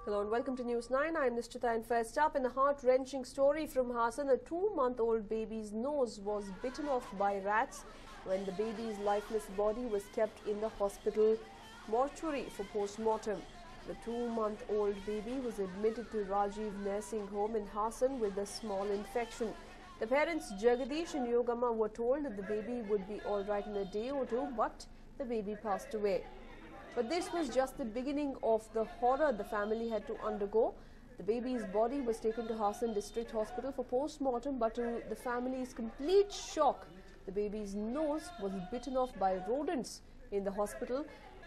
Hello and welcome to News 9. I'm Nishchita, and first up, in a heart-wrenching story from Hassan, a 2-month-old baby's nose was bitten off by rats when the baby's lifeless body was kept in the hospital mortuary for post-mortem. The 2-month-old baby was admitted to Rajiv Nursing Home in Hassan with a small infection. The parents Jagadish and Yogama were told that the baby would be all right in a day or two, but the baby passed away. But this was just the beginning of the horror the family had to undergo. The baby's body was taken to Hassan District Hospital for post-mortem, but to the family's complete shock, the baby's nose was bitten off by rodents in the hospital.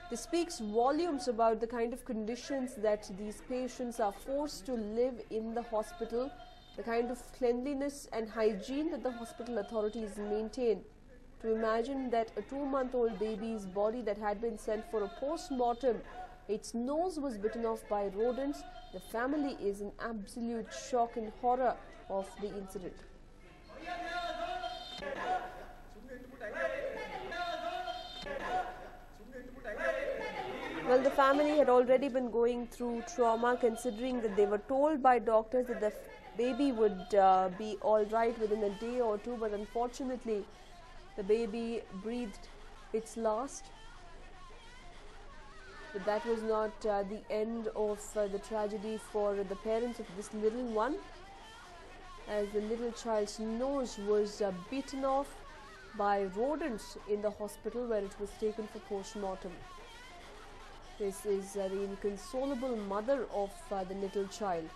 This speaks volumes about the kind of conditions that these patients are forced to live in the hospital, the kind of cleanliness and hygiene that the hospital authorities maintain. To imagine that a 2-month-old baby's body that had been sent for a post-mortem, its nose was bitten off by rodents, the family is in absolute shock and horror of the incident. Well, the family had already been going through trauma, considering that they were told by doctors that the baby would be all right within a day or two, but unfortunately, the baby breathed its last. But that was not the end of the tragedy for the parents of this little one, as the little child's nose was bitten off by rodents in the hospital where it was taken for post-mortem. This is the inconsolable mother of the little child.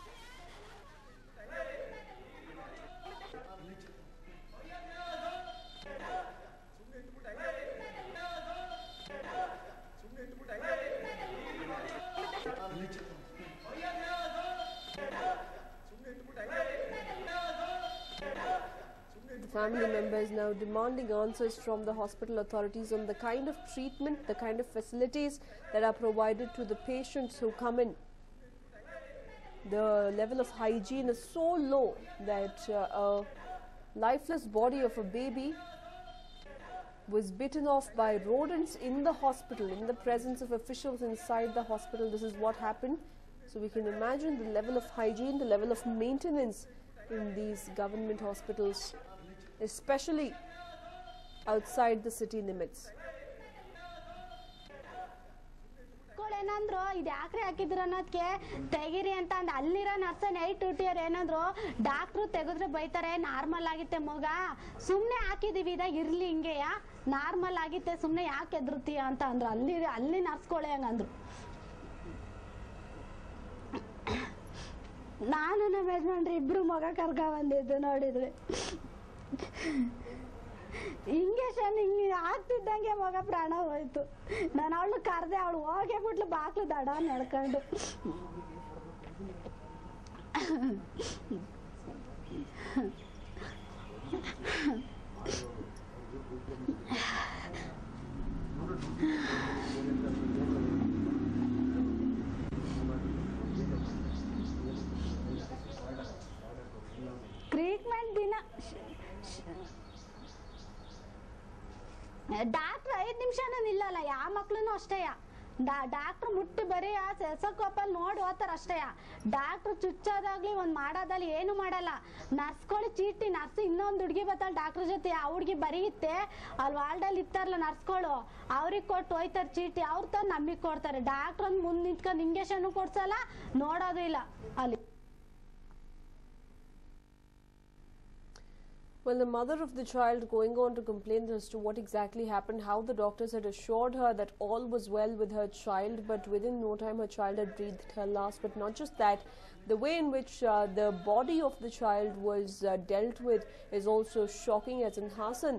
The family members now demanding answers from the hospital authorities on the kind of treatment, the kind of facilities that are provided to the patients who come in. The level of hygiene is so low that a lifeless body of a baby was bitten off by rodents in the hospital, in the presence of officials inside the hospital. This is what happened. So we can imagine the level of hygiene, the level of maintenance in these government hospitals, especially outside the city limits. ಏನಂದ್ರು ಇದು ಯಾಕ್ರೆ ಹಾಕಿದ್ರು ಅನ್ನೋದಕ್ಕೆ ತೆಗಿರಿ ಅಂತ ಅಂದ ಅಲ್ಲಿರೋ ನರ್ಸ night ಡ್ಯೂಟಿಯರ್ ಏನಂದ್ರು doctor ತೆಗೆದ್ರೆ ಬೈತಾರೆ, ನಾರ್ಮಲ್ ಆಗಿತ್ತೆ ಮಗ, ಸುಮ್ಮನೆ ಹಾಕಿದೀವಿ ಇದ ಇರ್ಲಿ ಹಿಂಗೆಯಾ, ನಾರ್ಮಲ್ ಆಗಿತ್ತೆ, ಸುಮ್ಮನೆ ಯಾಕೆ ಎದುರುತ್ತೀಯ ಅಂತ ಅಂದ್ರು. ಅಲ್ಲಿ ನರ್ಸ್ಕೊಳ್ಳೆ ಹಂಗಂದ್ರು. ನಾನು ನಮ್ಮ ಯಜಮಾನ್ರಿ ಇಬ್ರು ಮಗ ಕರ್ಕ ಬಂದಿದ್ದು ನೋಡಿದ್ರೆ ಇಂಜೆಕ್ಷನ್ ಹಿಂಗೆ ಆಗ್ತಿದ್ದಂಗೆ ಮಗ ಪ್ರಾಣ ಹೋಯ್ತು. ನಾನು ಅವಳು ಕರೆದೆ, ಅವಳು ಹೋಗೇ ಬಿಟ್ಲು ಬಾಕ್ಲು ದಡ ನಡ್ಕೊಂಡು. ಟ್ರೀಟ್ಮೆಂಟ್ ದಿನ ಡಾಕ್ಟ್ರ್ 5 ನಿಮಿಷನೂ ನಿಲ್ಲಲ್ಲ, ಯಾವ ಮಕ್ಳು ಅಷ್ಟೇಯ. ಡಾಕ್ಟ್ರ್ ಮುಟ್ಟಿ ಬರೀ ಆ ಸೆಸಕೋಪಲ್ಲಿ ನೋಡಿ ಹೋಗ್ತಾರ ಅಷ್ಟೇಯ. ಡಾಕ್ಟ್ರ್ ಚುಚ್ಚೋದಾಗ್ಲಿ ಒಂದ್ ಮಾಡೋದಲ್ಲಿ ಏನು ಮಾಡಲ್ಲ. ನರ್ಸ್ಗಳು ಚೀಟಿ, ನರ್ಸ್ ಇನ್ನೊಂದು ಹುಡುಗಿ ಬರ್ತಾಳೆ ಡಾಕ್ಟ್ರ್ ಜೊತೆ, ಆ ಹುಡುಗಿ ಬರೀತ್ತೆ, ಅಲ್ಲಿ ವಾರ್ಡಲ್ಲಿ ಇರ್ತಾರಲ್ಲ ನರ್ಸ್ಗಳು, ಅವ್ರಿಗೆ ಕೊಟ್ಟು ಹೋಯ್ತಾರೆ ಚೀಟಿ, ಅವ್ರ ತಂದು ನಮಗೆ ಕೊಡ್ತಾರೆ. ಡಾಕ್ಟ್ರ್ ಒಂದು ಮುಂದೆ ನಿಂತ್ಕೊಂಡು ಇಂಜೆಕ್ಷನ್ ಕೊಡ್ಸಲ್ಲ, ನೋಡೋದು ಇಲ್ಲ ಅಲ್ಲಿ. Well, the mother of the child going on to complain as to what exactly happened, how the doctors had assured her that all was well with her child, but within no time her child had breathed her last. But not just that, the way in which the body of the child was dealt with is also shocking, as in Hassan,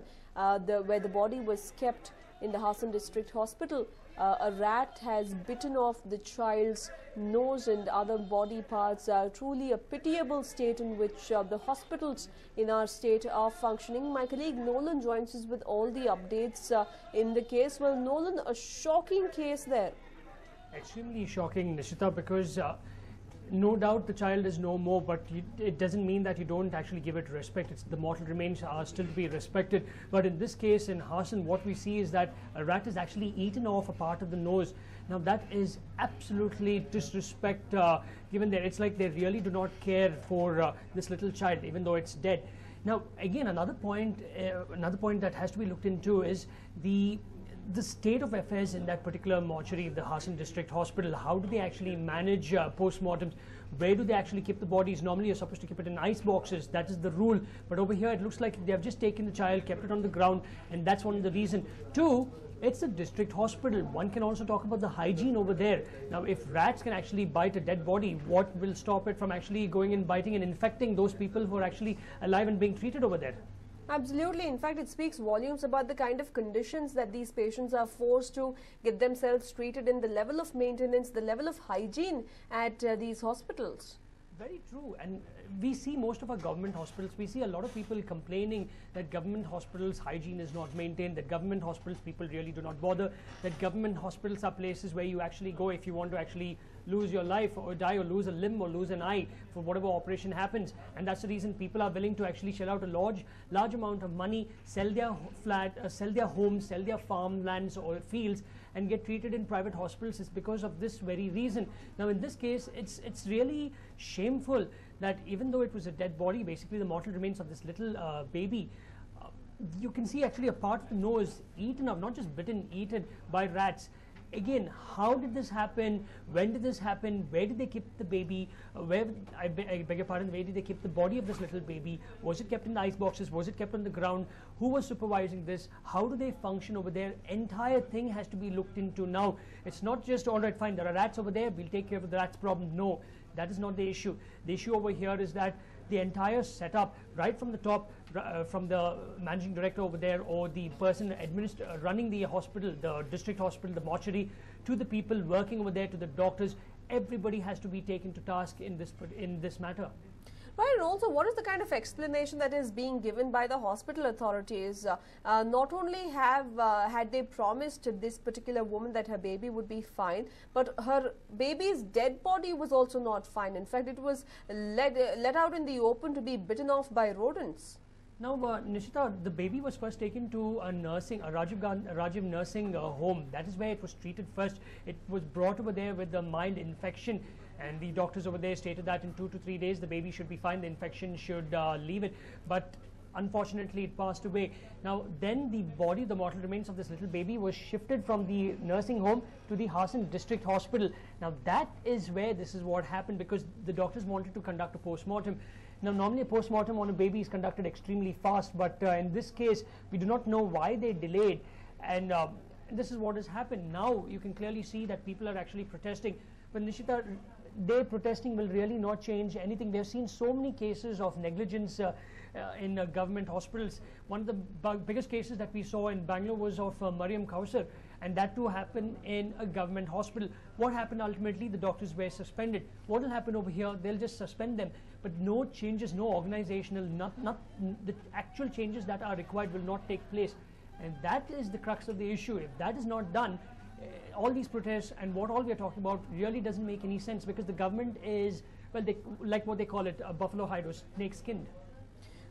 where the body was kept in the Hassan District Hospital. A rat has bitten off the child's nose and other body parts. Truly a pitiable state in which the hospitals in our state are functioning. My colleague Nolan joins us with all the updates in the case. Well, Nolan, a shocking case there. Extremely shocking, Nishita, because no doubt the child is no more, but it doesn't mean that you don't actually give it respect. The mortal remains are still to be respected. But in this case, in Hassan, what we see is that a rat has actually eaten off a part of the nose. Now that is absolutely disrespect given there. It's like they really do not care for this little child, even though it's dead. Now again, another point that has to be looked into is the state of affairs in that particular mortuary, the Hassan District Hospital. How do they actually manage post-mortems? Where do they actually keep the bodies? Normally you're supposed to keep it in ice boxes. That is the rule. But over here it looks like they have just taken the child, kept it on the ground, and that's one of the reasons. Two, it's a district hospital. One can also talk about the hygiene over there. Now, if rats can actually bite a dead body, what will stop it from actually going and biting and infecting those people who are actually alive and being treated over there? Absolutely. In fact, it speaks volumes about the kind of conditions that these patients are forced to get themselves treated in, the level of maintenance, the level of hygiene at these hospitals. Very true. And we see most of our government hospitals, we see a lot of people complaining that government hospitals hygiene is not maintained, that government hospitals people really do not bother, that government hospitals are places where you actually go if you want to actually lose your life or die or lose a limb or lose an eye for whatever operation happens. And that's the reason people are willing to actually shell out a large amount of money, sell their flat, sell their homes, sell their farmlands or fields, and get treated in private hospitals. Is because of this very reason. Now in this case, it's really shameful that even though it was a dead body, basically the mortal remains of this little baby, you can see actually a part of the nose eaten up, not just bitten, eaten by rats. Again, how did this happen? When did this happen? Where did they keep the baby? I beg your pardon, where did they keep the body of this little baby? Was it kept in the ice boxes? Was it kept on the ground? Who was supervising this? How do they function over there? Entire thing has to be looked into now. It's not just, all right, fine, there are rats over there, we'll take care of the rats problem. No, that is not the issue. The issue over here is that the entire setup, right from the top, from the managing director over there or the person running the hospital, the district hospital, the mortuary, to the people working over there, to the doctors, everybody has to be taken to task in this matter. Right, and also what is the kind of explanation that is being given by the hospital authorities? Not only had they promised this particular woman that her baby would be fine, but her baby's dead body was also not fine. In fact, it was let out in the open to be bitten off by rodents. Now, Nishita, the baby was first taken to a Rajiv nursing home. That is where it was treated first. It was brought over there with a mild infection, and the doctors over there stated that in 2 to 3 days the baby should be fine, the infection should leave it. But unfortunately, it passed away. Now, then the body, the mortal remains of this little baby was shifted from the nursing home to the Hassan District Hospital. Now, that is where this is what happened, because the doctors wanted to conduct a post-mortem. Now, normally a post-mortem on a baby is conducted extremely fast, but in this case, we do not know why they delayed, and this is what has happened. Now, you can clearly see that people are actually protesting, but Nishita, their protesting will really not change anything. They've seen so many cases of negligence in government hospitals. One of the biggest cases that we saw in Bangalore was of Mariam Kausar, and that too happened in a government hospital. What happened ultimately? The doctors were suspended. What will happen over here? They'll just suspend them, but no changes, no organizational, the actual changes that are required will not take place, and that is the crux of the issue. If that is not done, all these protests and what all we are talking about really doesn't make any sense, because the government is, well, like what they call it, a buffalo hide or snake skinned.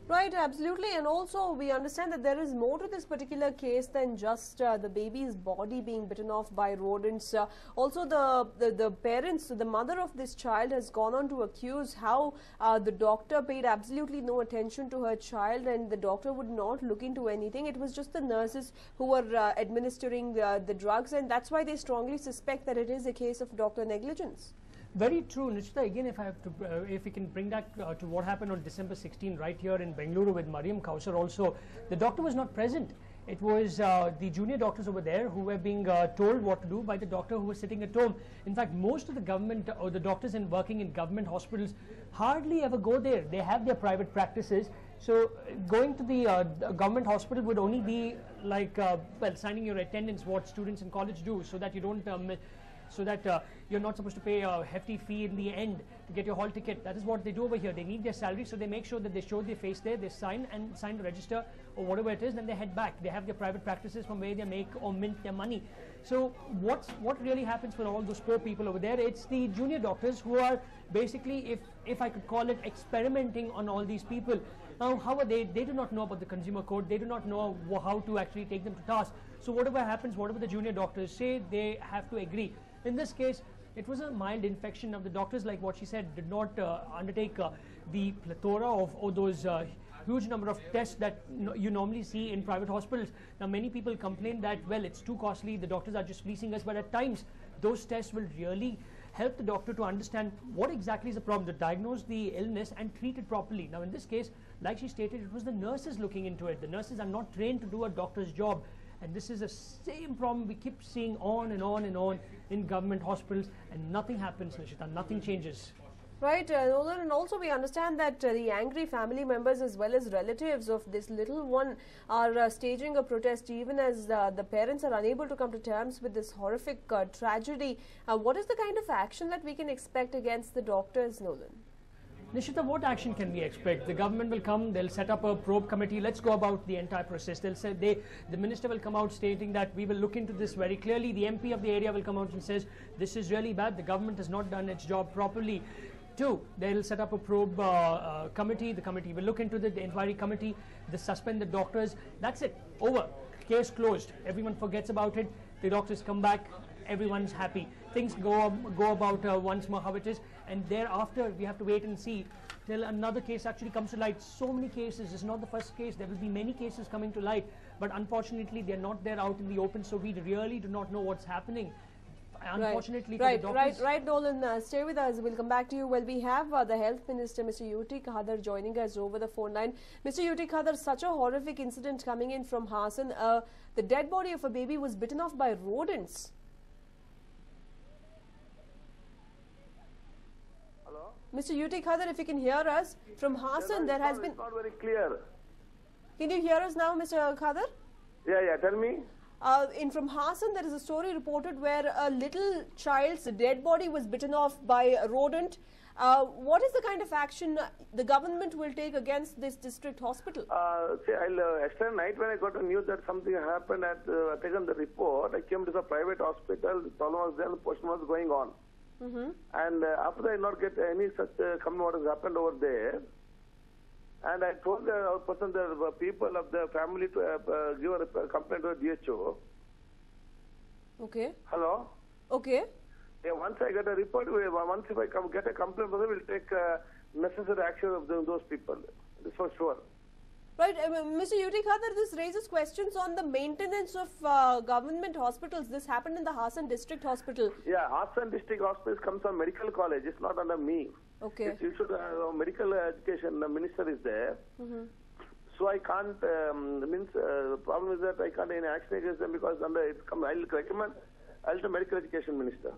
Right, absolutely. And also we understand that there is more to this particular case than just the baby's body being bitten off by rodents. Also the parents, the mother of this child has gone on to accuse how the doctor paid absolutely no attention to her child, and the doctor would not look into anything. It was just the nurses who were administering the drugs, and that's why they strongly suspect that it is a case of doctor negligence. Very true, Nishita. Again, if we can bring that to what happened on December 16, right here in Bengaluru with Mariam Kausar also, the doctor was not present. It was the junior doctors over there who were being told what to do by the doctor who was sitting at home. In fact, most of the government or the doctors working in government hospitals hardly ever go there. They have their private practices. So going to the government hospital would only be like, well, signing your attendance, what students in college do, so that you don't so that you're not supposed to pay a hefty fee in the end to get your hall ticket. That is what they do over here. They need their salary, so they make sure that they show their face there, they sign the register or whatever it is, then they head back. They have their private practices from where they make or mint their money. So what really happens for all those poor people over there? It's the junior doctors who are basically, if I could call it, experimenting on all these people. Now, how are they? They do not know about the consumer code. They do not know how to actually take them to task. So whatever happens, whatever the junior doctors say, they have to agree. In this case, it was a mild infection. Of the doctors, like what she said, did not undertake the plethora of those huge number of tests that you normally see in private hospitals. Now, many people complain that, well, it's too costly, the doctors are just fleecing us, but at times those tests will really help the doctor to understand what exactly is the problem, to diagnose the illness and treat it properly. Now, in this case, like she stated, it was the nurses looking into it. The nurses are not trained to do a doctor's job. And this is the same problem we keep seeing on and on and on in government hospitals, and nothing happens, Nishita, nothing changes. Right, Nolan, and also we understand that the angry family members as well as relatives of this little one are staging a protest, even as the parents are unable to come to terms with this horrific tragedy. What is the kind of action that we can expect against the doctors, Nolan? Nishita, what action can we expect? The government will come, they'll set up a probe committee, let's go about the entire process. They'll say, the minister will come out stating that we will look into this very clearly. The MP of the area will come out and says, this is really bad, the government has not done its job properly. Two, they'll set up a probe committee, the committee will look into the inquiry committee, they suspend the doctors, that's it, over, case closed, everyone forgets about it, the doctors come back, everyone's happy. Things go about once more how it is, and thereafter we have to wait and see till another case actually comes to light. So many cases, it's not the first case, there will be many cases coming to light, but unfortunately they're not there out in the open, so we really do not know what's happening. Unfortunately, right, Nolan, stay with us. We'll come back to you. Well, we have the Health Minister, Mr. UT Khadar, joining us over the phone line. Mr. UT Khadar, such a horrific incident coming in from Hassan. The dead body of a baby was bitten off by rodents. Hello? Mr. UT Khadar, if you can hear us, from Hassan, there has been... It's not very clear. Can you hear us now, Mr. Khadar? Yeah, tell me. From Hassan, there is a story reported where a little child's dead body was bitten off by a rodent. What is the kind of action the government will take against this district hospital? Yesterday night when I got the news that something happened at taken the report, I came to the private hospital. The problem was there, the postmortem was going on. And after that, I did not get any such comment what has happened over there. And I told the person, the people of the family to give a complaint to the DHO. Okay. Hello? Okay. Yeah, once I get a report, once if I get a complaint, we'll take necessary action of those people. This for sure. Right, Mr. UT Khadar, this raises questions on the maintenance of government hospitals. This happened in the Hassan District Hospital. Yeah, Hassan District Hospital comes from medical college. It's not under me. Okay. You should medical education. The minister is there. So I can't. The problem is that I can't any action against them because under it come. I'll recommend. I'll the medical education minister.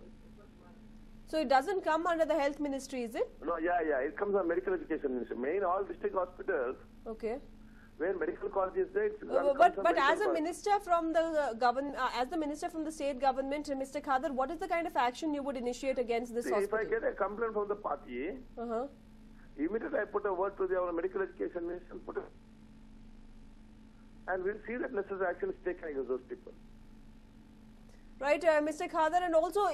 So it doesn't come under the health ministry, is it? No, yeah. It comes on medical education minister. Main all district hospitals. Okay. Where medical college is there, but as a minister from the as the minister from the state government, Mr. Khadar, what is the kind of action you would initiate against this hospital? If I get a complaint from the party, immediately I put a word to our medical education minister and we'll see that necessary action is taken against those people. Right, Mr. Khadar, and also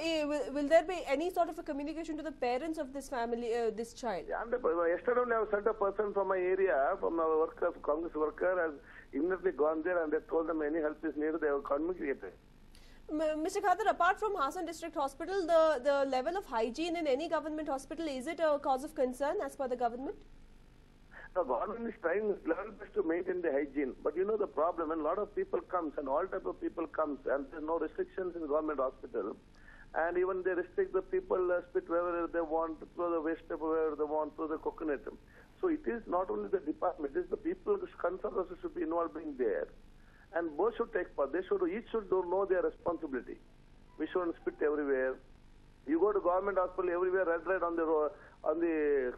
will there be any sort of a communication to the parents of this family, this child? Yeah, yesterday only I have sent a person from my area, from our worker, Congress worker, has immediately gone there and they told them any help is needed, they have communicated. Mr. Khadar, apart from Hassan District Hospital, the level of hygiene in any government hospital, is it a cause of concern as per the government? The government is trying its level best to maintain the hygiene, but you know the problem, when a lot of people comes and all type of people comes and there's no restrictions in the government hospital, and even they restrict the people spit wherever they want, throw the waste paper wherever they want, throw the coconut. So it is not only the department, it is the people concerned also should be involved in there, and both should take part. Each should know their responsibility. We shouldn't spit everywhere. You go to government hospital everywhere, red on the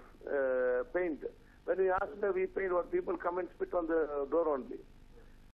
paint. When we ask them, we paint, what people come and spit on the door only.